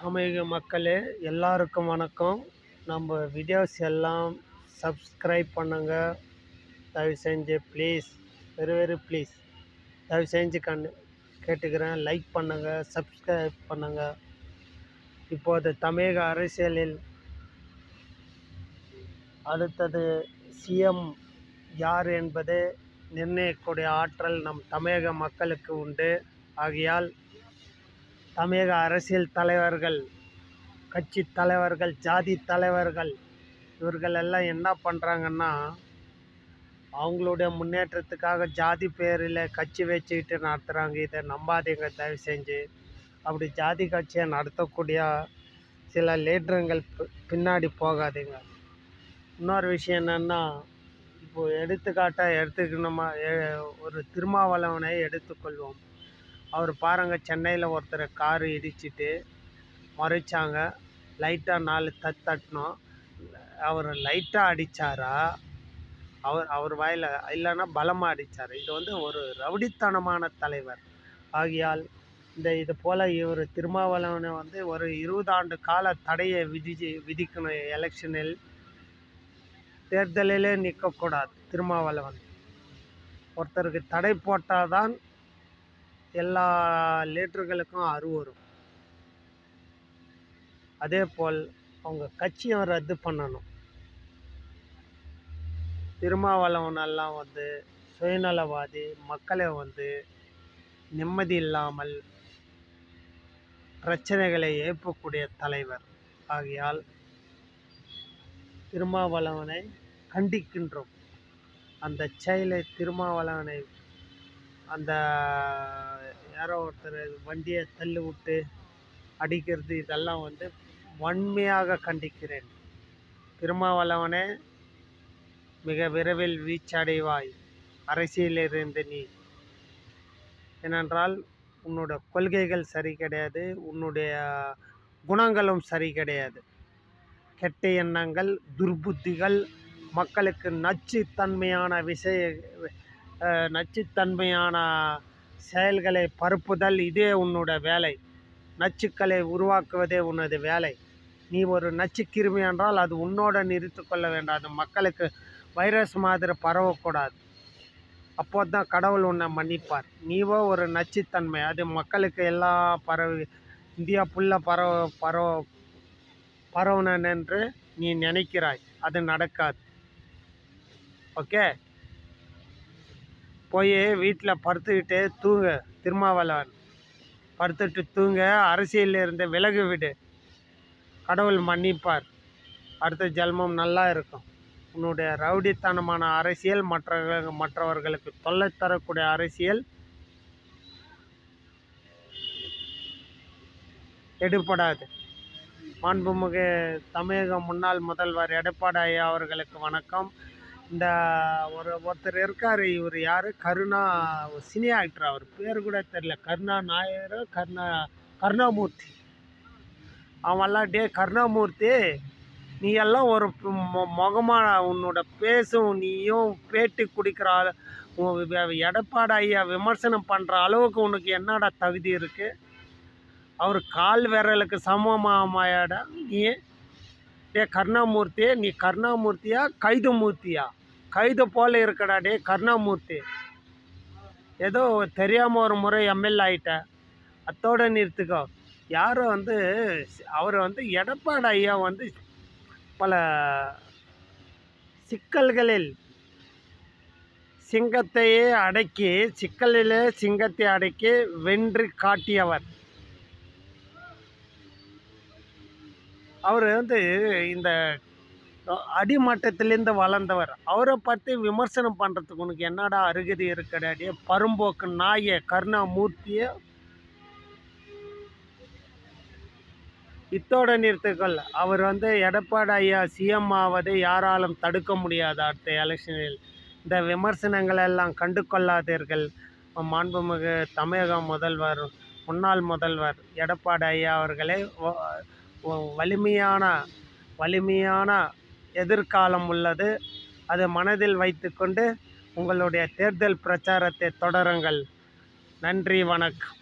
தமிழக மக்களே எல்லாருக்கும் வணக்கம். நம்ம வீடியோஸ் எல்லாம் சப்ஸ்கிரைப் பண்ணுங்க. தயவு செஞ்சு ப்ளீஸ், வெரி வெரி ப்ளீஸ், தயவு செஞ்சு கேட்டுக்கிறேன். லைக் பண்ணுங்க, சப்ஸ்கிரைப் பண்ணுங்க. இப்போது தமிழக அரசியலில் அடுத்தது சிஎம் யார் என்பதை நிர்ணயிக்கக்கூடிய ஆற்றல் நம் தமிழக மக்களுக்கு உண்டு. ஆகையால் தமிழக அரசியல் தலைவர்கள், கட்சி தலைவர்கள், ஜாதி தலைவர்கள் இவர்கள் எல்லாம் என்ன பண்ணுறாங்கன்னா, அவங்களுடைய முன்னேற்றத்துக்காக ஜாதி பேரில் கட்சி வச்சுக்கிட்டு நடத்துகிறாங்க. இதை நம்பாதீங்க தயவு செஞ்சு. அப்படி ஜாதி கட்சியை நடத்தக்கூடிய சில லீடருங்கள் பின்னாடி போகாதீங்க. இன்னொரு விஷயம் என்னென்னா, இப்போது எடுத்துக்காட்டாக எடுத்துக்கணுமா, ஒரு திருமாவளவனை எடுத்துக்கொள்வோம். அவர் பாருங்கள், சென்னையில் ஒருத்தர் காரு இடிச்சிட்டு மறைச்சாங்க. லைட்டாக 4 தட்டினோம். அவர் லைட்டாக அடித்தாரா, அவர் வாயில், இல்லைன்னா பலமாக அடித்தார். இது ஒரு ரவுடித்தனமான தலைவர். ஆகையால் இது போல் இவர் திருமாவளவனை ஒரு 20 ஆண்டு கால தடையை விதிக்கணும். எலெக்ஷனில், தேர்தலிலே நிற்கக்கூடாது. திருமாவளவன் ஒருத்தருக்கு தடை போட்டால் தான் எல்லா லீடர்களுக்கும் வரும். அதே போல் அவங்க கட்சியும் ரத்து பண்ணணும். திருமாவளவனெல்லாம் சுயநலவாதி, மக்களை நிம்மதி இல்லாமல் பிரச்சனைகளை ஏற்பக்கூடிய தலைவர். ஆகையால் திருமாவளவனை கண்டிக்கின்றோம். அந்த செயலை, திருமாவளவனை அந்த யாரோ ஒருத்தர் வண்டியை தள்ளி விட்டு அடிக்கிறது, இதெல்லாம் வன்மையாக கண்டிக்கிறேன். திருமாவளவனே, மிக விரைவில் வீச்சடைவாய் அரசியலிருந்து நீ. ஏனென்றால் உன்னோட கொள்கைகள் சரி கிடையாது, உன்னுடைய குணங்களும் சரி கிடையாது. கெட்ட எண்ணங்கள், துர்புத்திகள், மக்களுக்கு நச்சுத்தன்மையான செயல்களை பரப்புதல், இதே உன்னோட வேலை. நச்சுக்களை உருவாக்குவதே உன்னது வேலை. நீ ஒரு நச்சுக்கிருமி என்றால் அது உன்னோட நிறுத்து கொள்ள வேண்டாம். அது மக்களுக்கு வைரஸ் மாதிரி பரவக்கூடாது. அப்போது தான் கடவுள் உன்னை மன்னிப்பார். நீவோ ஒரு நச்சுத்தன்மை, அது மக்களுக்கு எல்லாம் இந்தியா ஃபுல்லாக பரவணும் என்று நீ நினைக்கிறாய். அது நடக்காது. ஓகே, போய் வீட்டில் படுத்துக்கிட்டு தூங்கு. திருமாவளவன், படுத்துட்டு தூங்க. அரசியலில் இருந்து விலகு விடு. கடவுள் மன்னிப்பார். அடுத்த ஜென்மம் நல்லா இருக்கும். உன்னுடைய ரவுடித்தனமான அரசியல், மற்றவர்களுக்கு தொல்லை தரக்கூடிய அரசியல் எடுபடாது. மாண்புமிகு தமிழக முன்னாள் முதல்வர் எடப்பாடி ஐயா அவர்களுக்கு வணக்கம். இந்த ஒருத்தர் இருக்கார். இவர் யார்? Karuna, cine actor. அவர் பேர் கூட தெரியல. கருணாமூர்த்தி. அவன்லாம், டே கருணாமூர்த்தி, நீ எல்லாம் ஒரு முகமான உன்னோட பேசும், நீயும் பேட்டி குடிக்கிற எடப்பாடி ஐயா விமர்சனம் பண்ணுற அளவுக்கு உனக்கு என்னடா தகுதி இருக்குது? அவர் கால் விரலுக்கு சமமாமாயாடா நீ? டே கருணாமூர்த்தி, நீ கருணாமூர்த்தியா கைது மூர்த்தியா? கைது போல் இருக்கடா டே கருணாமூர்த்தி. ஏதோ தெரியாமல் ஒரு முறை எம்எல்ஏ ஆகிட்ட, அத்தோடு நிறுத்துக்கோ. யாரும் அவர் எடப்பாடி ஐயா பல சிக்கல்களில் சிங்கத்தையே அடக்கி, சிக்கலிலே சிங்கத்தை அடக்கி வென்று காட்டியவர். அவர் இந்த அடிமட்டத்திலேருந்து வளர்ந்தவர். அவரை பற்றி விமர்சனம் பண்ணுறதுக்கு உனக்கு என்னடா அருகதை இருக்கடாடியே பரும்போக்கு நாய கருணாமூர்த்தியை? இத்தோட நிறுத்துக்கள். அவர் எடப்பாடி ஐயா சிஎம் ஆவதை யாராலும் தடுக்க முடியாது. அடுத்த எலெக்ஷனில் இந்த விமர்சனங்கள் எல்லாம் கண்டு கொள்ளாதீர்கள். மாண்புமிகு தமிழக முதல்வர், முன்னாள் முதல்வர் எடப்பாடி ஐயா அவர்களே, வலிமையான எதிர்காலம் உள்ளது. அதை மனதில் வைத்துக்கொண்டு உங்களுடைய தேர்தல் பிரச்சாரத்தை தொடருங்கள். நன்றி, வணக்கம்.